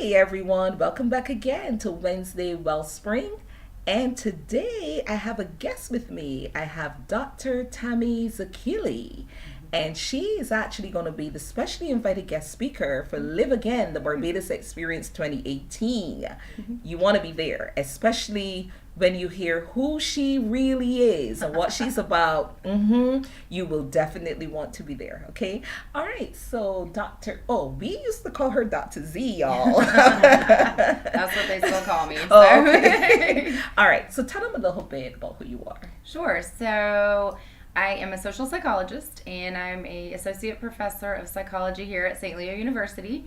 Hey everyone, welcome back again to Wednesday Wellspring. And today I have a guest with me. I have Dr. Tammy Zacchilli. And she is actually going to be the specially invited guest speaker for Live Again, the Barbados Experience 2018. You want to be there, especially when you hear who she really is and what she's about. You will definitely want to be there, okay? All right, so we used to call her Dr. Z, y'all. That's what they still call me. So. Oh, okay. All right, so tell them a little bit about who you are. Sure. So I am a social psychologist, and I'm a associate professor of psychology here at St. Leo University.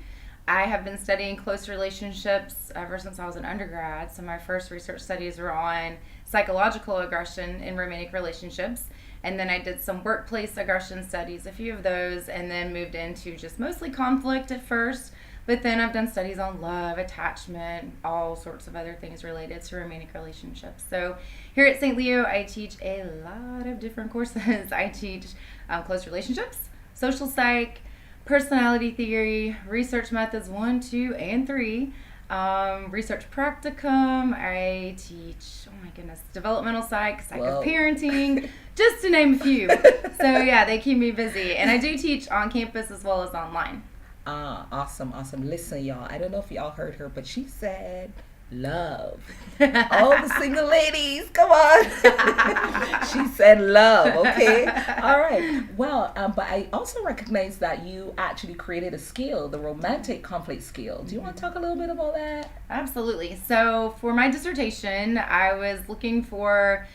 I have been studying close relationships ever since I was an undergrad. So my first research studies were on psychological aggression in romantic relationships. And then I did some workplace aggression studies, a few of those, and then moved into just mostly conflict at first. But then I've done studies on love, attachment, all sorts of other things related to romantic relationships. So here at St. Leo, I teach a lot of different courses. I teach close relationships, social psych, personality theory, research methods 1, 2, and 3, research practicum. I teach, oh my goodness, developmental psych Whoa. parenting, just to name a few. So yeah, they keep me busy. And I do teach on campus as well as online. Awesome. Listen, y'all, I don't know if y'all heard her, but she said love. All the single ladies, come on. She said love, okay? All right. Well, but I also recognize that you actually created a skill, the romantic conflict skill. Do you want to talk a little bit about that? Absolutely. So for my dissertation, I was looking for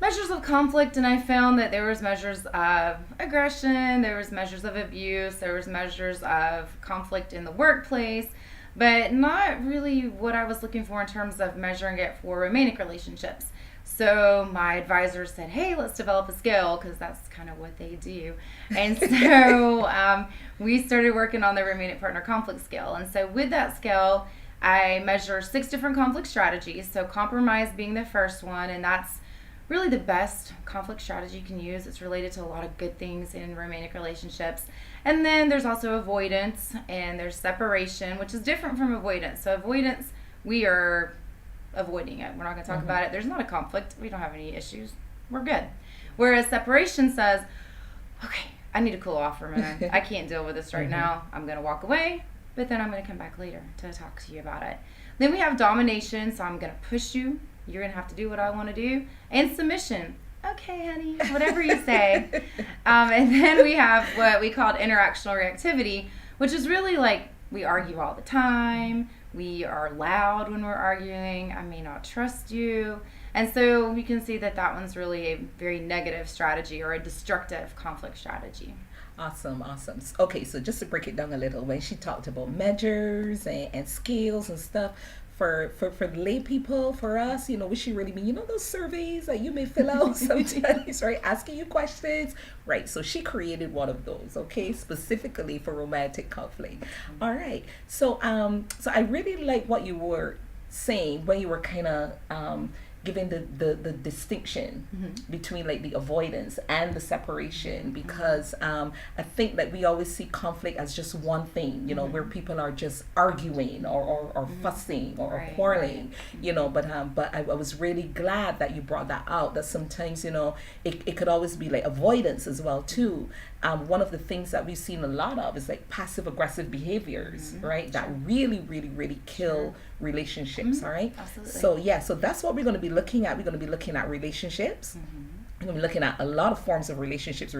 measures of conflict, and I found that there was measures of aggression, there was measures of abuse, there was measures of conflict in the workplace, but not really what I was looking for in terms of measuring it for romantic relationships. So my advisor said, hey, let's develop a scale, because that's kind of what they do. And so we started working on the romantic partner conflict scale. And so with that scale, I measure 6 different conflict strategies. So compromise being the first one, and that's really the best conflict strategy you can use. It's related to a lot of good things in romantic relationships. And then there's also avoidance, and there's separation, which is different from avoidance. So avoidance, we are avoiding it. We're not going to talk about it. There's not a conflict. We don't have any issues. We're good. Whereas separation says, okay, I need to cool off for a minute. I can't deal with this right now. I'm going to walk away, but then I'm going to come back later to talk to you about it. Then we have domination, so I'm going to push you. You're going to have to do what I want to do. And submission. Okay, honey, whatever you say. And then we have what we called interactional reactivity, which is really like we argue all the time. We are loud when we're arguing. I may not trust you. And so we can see that that one's really a very negative strategy, or a destructive conflict strategy. Awesome. Okay, so just to break it down a little, when she talked about measures and skills and stuff, for lay people, for us, what she really mean, those surveys that you may fill out sometimes, right? Asking you questions, right? So she created one of those, okay, specifically for romantic conflict. All right. So I really like what you were saying when you were kind of giving the distinction between like the avoidance and the separation, because I think that we always see conflict as just one thing, where people are just arguing or fussing or quarreling, but I was really glad that you brought that out, that sometimes, it could always be like avoidance as well too. One of the things that we've seen a lot of is like passive aggressive behaviors, right? That really kill relationships, all right? Absolutely. So that's what we're going to be looking at. We're going to be looking at relationships. We're going to be looking at a lot of forms of relationships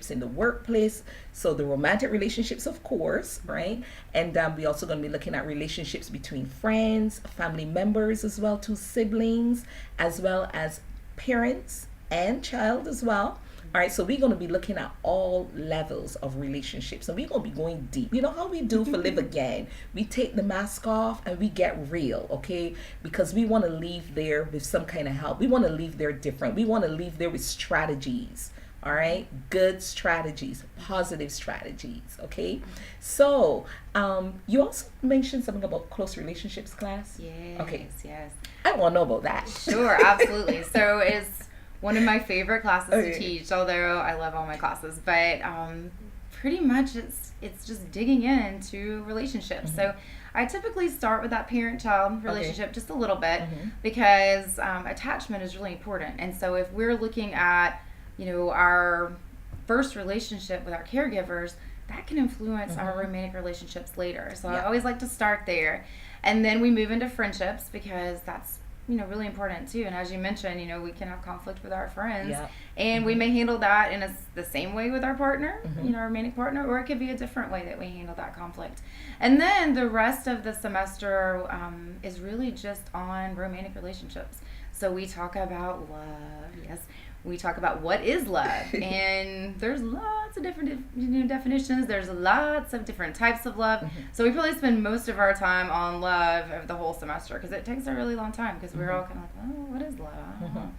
in the workplace. So the romantic relationships, of course, right? And we're also going to be looking at relationships between friends, family members as well, to siblings, as well as parents and child as well. All right, so we're going to be looking at all levels of relationships, and we're going to be going deep. You know how we do for Live Again? We take the mask off and we get real, okay? Because we want to leave there with some kind of help. We want to leave there different. We want to leave there with strategies, all right? Good strategies, positive strategies, okay? So you also mentioned something about close relationships class. Yes, okay. Yes. I want to know about that. Sure, absolutely. So it's one of my favorite classes to teach, although I love all my classes. But pretty much it's just digging into relationships. So I typically start with that parent-child relationship just a little bit because attachment is really important. And so if we're looking at, our first relationship with our caregivers, that can influence our romantic relationships later. So I always like to start there. And then we move into friendships because that's really important too. And as you mentioned, we can have conflict with our friends, and we may handle that in the same way with our partner, our romantic partner, or it could be a different way that we handle that conflict. And then the rest of the semester is really just on romantic relationships. So we talk about love. Yes. We talk about what is love, and there's lots of different definitions. There's lots of different types of love. So we probably spend most of our time on love of the whole semester because it takes a really long time because we're all kind of like, oh, what is love?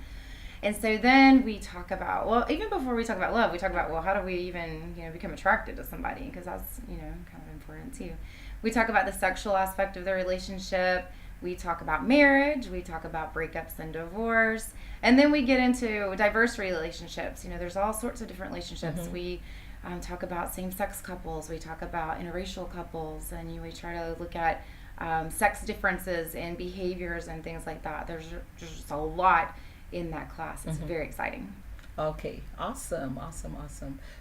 And so then we talk about, well, even before we talk about love, we talk about, well, how do we even become attracted to somebody, because that's kind of important too. We talk about the sexual aspect of the relationship. We talk about marriage, we talk about breakups and divorce, and then we get into diverse relationships. There's all sorts of different relationships. We talk about same-sex couples, we talk about interracial couples, and we try to look at sex differences in behaviors and things like that. There's just a lot in that class. It's very exciting. Okay, awesome.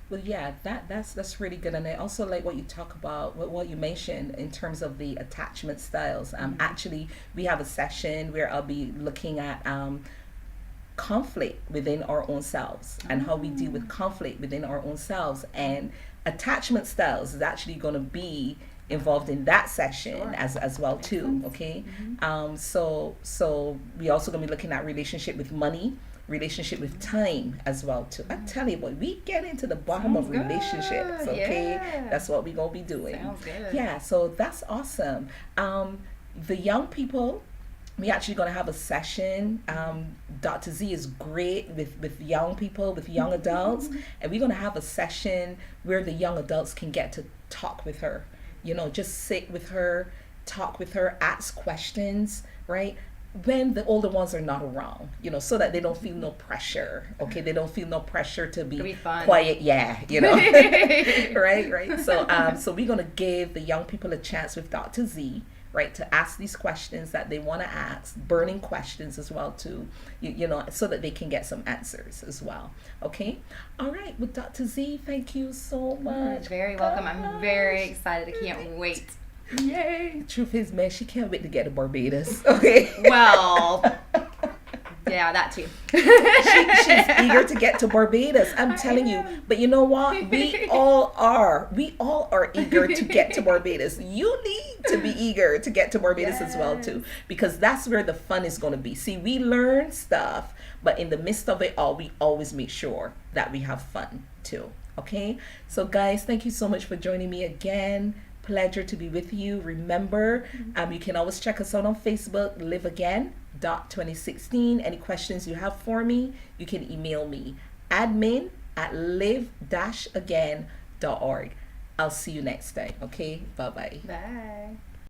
Well, yeah, that's really good, and I also like what you talk about, what you mentioned in terms of the attachment styles. Actually, we have a session where I'll be looking at conflict within our own selves and how we deal with conflict within our own selves, and attachment styles is actually going to be involved in that session as well too. Okay, so we also going to be looking at relationship with money, relationship with time as well too. I tell you what, we get into the bottom of relationships. Okay, that's what we're gonna be doing. Sounds good. Yeah, so that's awesome. The young people, we actually gonna have a session. Dr. Z is great with young people, with young adults, and we're gonna have a session where the young adults can get to talk with her. Just sit with her, talk with her, ask questions, right? When the older ones are not around, so that they don't feel no pressure. Okay, they don't feel no pressure to be quiet. Yeah, right. So we're gonna give the young people a chance with Dr. Z, right, to ask these questions that they want to ask, burning questions as well too, so that they can get some answers as well. Okay, all right. With Dr. Z, thank you so much. You're very welcome. I'm very excited. I can't wait. Yay! Truth is, man, she can't wait to get to Barbados. Okay. Well, yeah, that too. She's eager to get to Barbados. I'm telling you. But you know what? We all are eager to get to Barbados. You need to be eager to get to Barbados as well too, because that's where the fun is going to be. See, we learn stuff, but in the midst of it all, we always make sure that we have fun too. Okay. So guys, thank you so much for joining me again. Pleasure to be with you. Remember, you can always check us out on Facebook, liveagain.2016. Any questions you have for me, you can email me, admin@live-again.org. I'll see you next time. Okay, bye-bye. Bye.